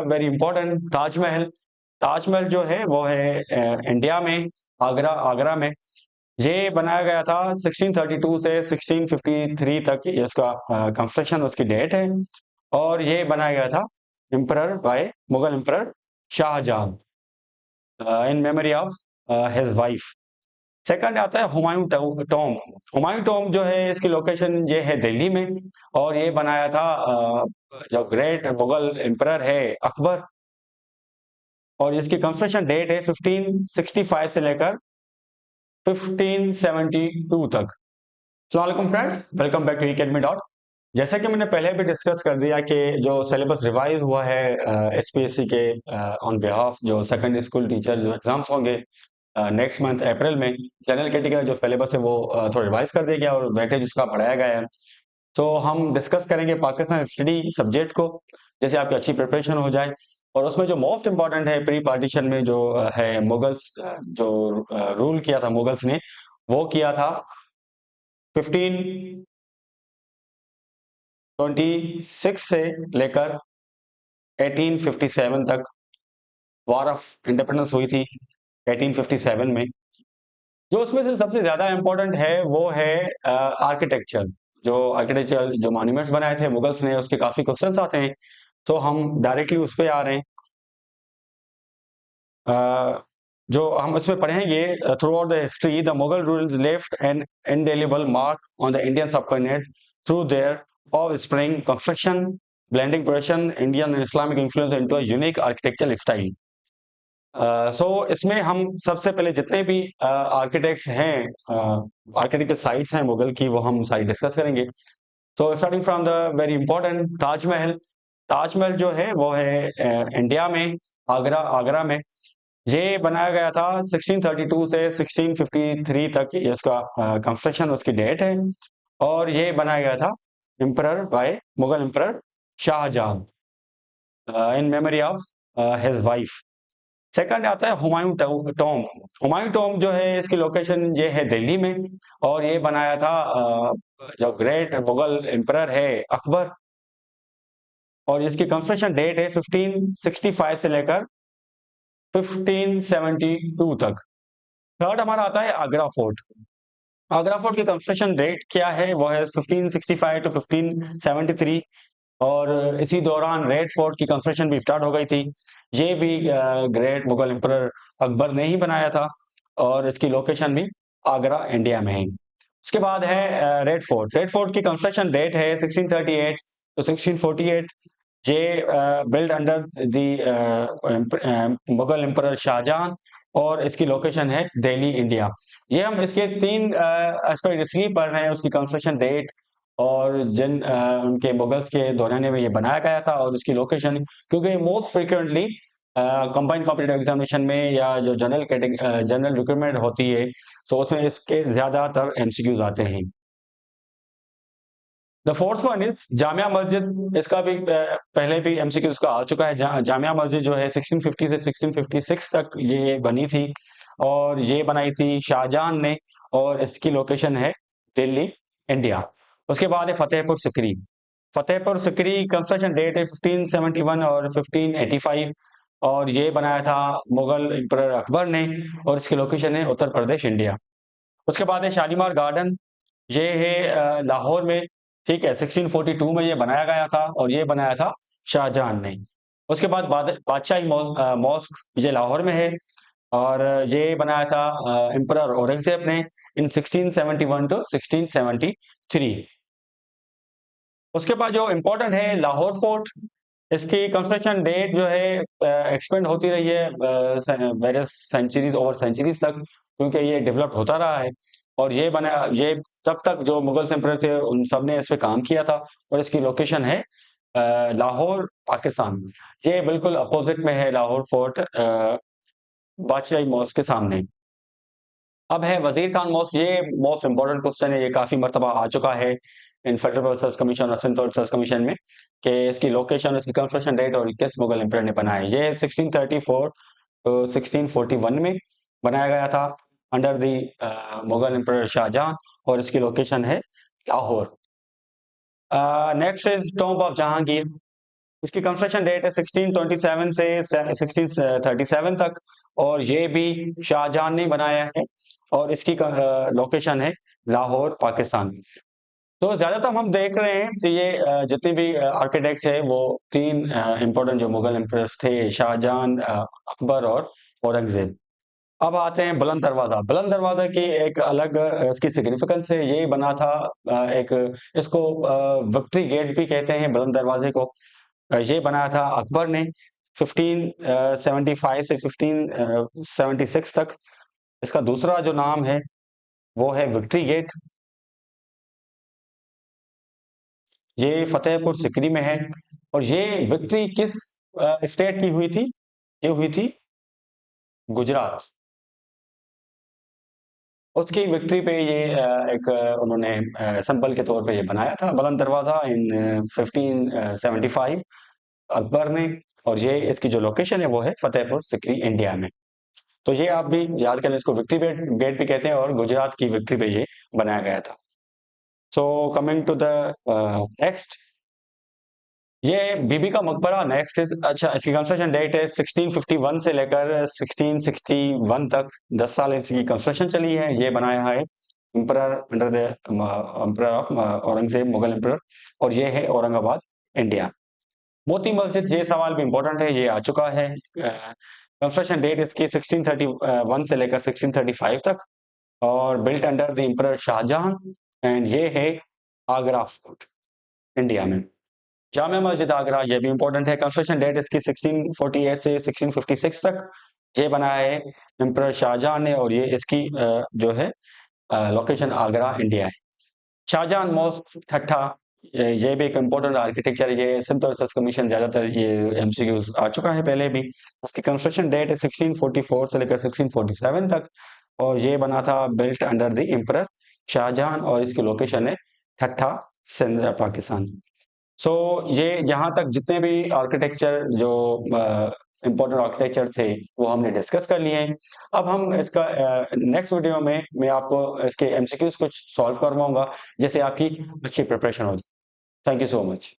Very important Taj Mahal. Taj Mahal जो है वो है इंडिया में, आगरा आगरा में। ये बनाया गया था 1632 से 1653 तक इसका कंस्ट्रक्शन उसकी डेट है। और ये बनाया गया था emperor by Mughal emperor Shahjahan in memory of his wife. Second आता है हुमायूं टॉम। हुमायूं टॉम जो है इसकी लोकेशन ये है दिल्ली में। और ये बनाया था जो ग्रेट मुगल एम्परर है अकबर। और इसकी कंस्ट्रक्शन डेट है 1565 से लेकर 1572 तक। अस्सलाम friends, welcome back to academy dot. जैसा कि मैंने पहले भी डिस्कस कर दिया कि जो सिलेबस रिवाइज हुआ है एसपीएससी के ऑन बिहाफ जो सेकंड स्कूल टीचर जो एग्जाम्स होंगे नेक्स्ट मंथ अप्रैल में, जनरल कैटेगरी का जो सिलेबस है वो थोड़ा रिवाइज कर दिया गया और वेटेज उसका बढ़ाया गया है। तो हम डिस्कस करेंगे पाकिस्तान स्टडी सब्जेक्ट को, जैसे आपकी अच्छी प्रिपरेशन हो जाए। और उसमें जो मोस्ट इम्पॉर्टेंट है प्री पार्टीशन में जो है मुगल्स जो रूल किया था मुगल्स ने, वो किया था 1526 से लेकर 1857 तक। वॉर ऑफ इंडिपेंडेंस हुई थी 1857 में। जो उसमें से सबसे ज्यादा इंपॉर्टेंट है वो है आर्किटेक्चर। जो आर्किटेक्चर जो मॉन्यूमेंट्स बनाए थे मुगल्स ने, उसके काफी क्वेश्चंस आते हैं। तो हम डायरेक्टली उस पर आ रहे हैं। जो हम इसमें पढ़ेंगे, throughout the history the Mughal rules left an indelible mark on the Indian subcontinent through their of spring construction, blending production Indian and Islamic influence into a unique architectural style. So इसमें हम सबसे पहले जितने भी architects हैं, architecture sites हैं मुगल की, वो हम सारी डिस्कस करेंगे। So starting from the very important Taj Mahal. Taj Mahal जो है वो है इंडिया में, आगरा आगरा में। ये बनाया गया था 1632 से 1653 तक इसका कंस्ट्रक्शन उसकी डेट है। और ये बनाया गया था emperor by Mughal emperor Shahjahan in memory of his wife. Second आता है हुमायूं टॉम। हुमायूं टॉम जो है इसकी लोकेशन ये है दिल्ली में। और ये बनाया था जो ग्रेट मुगल एम्परर है अकबर। और इसकी कंस्ट्रक्शन डेट है 1565 से लेकर 1572 तक। थर्ड हमारा आता है आगरा फोर्ट। आगरा फोर्ट की कंस्ट्रक्शन डेट क्या है, वो है 1565 टू 1573। और इसी दौरान रेड फोर्ट की कंस्ट्रक्शन भी स्टार्ट हो गई थी। ये भी ग्रेट मुगल एम्परर अकबर ने ही बनाया था। और इसकी लोकेशन भी आगरा इंडिया में है। उसके बाद है रेड फोर्ट। रेड फोर्ट की कंस्ट्रक्शन डेट है 1638 टू 1648। ये build under the Mughal emperor Shahjahan. और इसकी लोकेशन है दिल्ली इंडिया। ये हम इसके तीन एस्पेक्ट इसलिए पढ़ रहे हैं, उसकी कंस्ट्रक्शन डेट और जिन उनके मुगल्स के दौरान में ये बनाया गया था और उसकी लोकेशन, क्योंकि most frequently combined competitive examination में या जो जनरल रिक्रूटमेंट होती है, तो उसमें इसके ज्यादातर एमसीक्यूज आते हैं। The fourth one is Jamia Masjid. इसका भी पहले भी एमसीक्यूज का आ चुका है। जामिया मस्जिद जो है 1650 से 1656 तक ये बनी थी। और ये बनाई थी शाहजहां ने। और इसकी लोकेशन है दिल्ली इंडिया। उसके बाद है फतेहपुर सिकरी। फतेहपुर सिकरी कंस्ट्रक्शन डेट है 1571 और 1585। और ये बनाया था मुगल एम्परर अकबर ने। और इसकी लोकेशन है उत्तर प्रदेश इंडिया। उसके बाद है शालीमार गार्डन। ये है लाहौर में। ठीक है, 1642 में ये बनाया गया था और ये बनाया था शाहजहां ने। उसके बाद बादशाही मॉस्क ये लाहौर में है। और ये बनाया था एम्परर औरंगजेब ने इन 1671 टू 1673। उसके बाद जो इम्पोर्टेंट है लाहौर फोर्ट। इसकी कंस्ट्रक्शन डेट जो है एक्सपेंड होती रही है वेरियस सेंचुरीज ओवर सेंचुरीज तक, क्योंकि ये डेवलप होता रहा है। और ये बना ये तब तक जो मुगल एम्परर थे उन सब ने इस पे काम किया था। और इसकी लोकेशन है लाहौर पाकिस्तान। ये बिल्कुल अपोजिट में है लाहौर फोर्ट, बादशाही मॉस्क के सामने। अब है वजीर खान मॉस्क। ये मोस्ट इंपॉर्टेंट क्वेश्चन है, ये काफी मरतबा आ चुका है इन फेडरल सर्च कमीशन और सेंट्रल सर्च कमीशन में, कि इसकी लोकेशन, इसकी कंस्ट्रक्शन डेट और किस मुगल एम्परर ने बनाया है। ये 1634 टू 1641 में बनाया गया था under the Mughal emperor Shahjahan. और इसकी लोकेशन है Lahore. Next is tomb of Jahangir. इसकी कंस्ट्रक्शन डेट है 1627 से 1637 तक, और ये भी शाहजहां ने बनाया है, और इसकी लोकेशन है लाहौर, पाकिस्तान। तो ज्यादातर हम देख रहे हैं कि ये जितने भी आर्किटेक्ट्स है वो तीन इंपॉर्टेंट जो मुगल एम्परर्स थे, शाहजहां, अकबर और औरंगजेब। अब आते हैं बुलंद दरवाजा। बुलंद दरवाजा की एक अलग इसकी सिग्निफिकेंस है। ये बना था एक, इसको विक्ट्री गेट भी कहते हैं बुलंद दरवाजे को। ये बनाया था अकबर ने 1575 से 1576 तक। इसका दूसरा जो नाम है वो है विक्ट्री गेट। ये फतेहपुर सिकरी में है। और ये विक्ट्री किस स्टेट की हुई थी? ये हुई थी गुजरात। उसकी विक्ट्री पे ये एक उन्होंने सिंबल के तौर पे ये बनाया था बुलंद दरवाजा इन 1575 अकबर ने। और ये इसकी जो लोकेशन है वो है फतेहपुर सिकरी, इंडिया में। तो ये आप भी याद कर लें, इसको विक्ट्री गेट भी कहते हैं, और गुजरात की विक्ट्री पे ये बनाया गया था। So coming to the next, ये बीबी का मकबरा नेक्स्ट इज। अच्छा, इसकी कंस्ट्रक्शन डेट है 1651 से लेकर 1661 तक, 10 साल इसकी कंस्ट्रक्शन चली है। ये बनाया है emperor under the emperor of Aurangzeb, Mughal emperor, और ये है औरंगाबाद, इंडिया। मोती मस्जिद, ये सवाल भी इंपॉर्टेंट है, ये आ चुका है। कंस्ट्रक्शन डेट इसकी 1631 से लेकर 1635 तक, और built under the emperor Shahjahan, and ये है आगरा फोर्ट, इंडिया में। जामिया मस्जिद आगरा, ये भी इंपॉर्टेंट है। कंस्ट्रक्शन डेट इसकी 1648 से 1656 तक। ये बनाया है एम्परर शाहजहां ने, और ये इसकी जो है लोकेशन आगरा, इंडिया है। शाहजहां मॉस्क, ठट्ठा, ये भी एक इम्पोर्टेंट आर्किटेक्चर है। ये सिंपल सर्च कमीशन ज्यादातर ये एमसीक्यूज आ चुका है पहले भी। इसकी कंस्ट्रक्शन डेट है 1644 से लेकर 1647 तक, और ये बना था built under the emperor Shahjahan, और इसकी लोकेशन है ठट्ठा, सिंध, पाकिस्तान। सो ये यहाँ तक जितने भी आर्किटेक्चर जो इम्पोर्टेंट आर्किटेक्चर थे वो हमने डिस्कस कर लिए हैं। अब हम इसका नेक्स्ट वीडियो में मैं आपको इसके एमसीक्यूज कुछ सॉल्व करवाऊंगा, जिससे आपकी अच्छी प्रिपरेशन हो जाए। Thank you so much.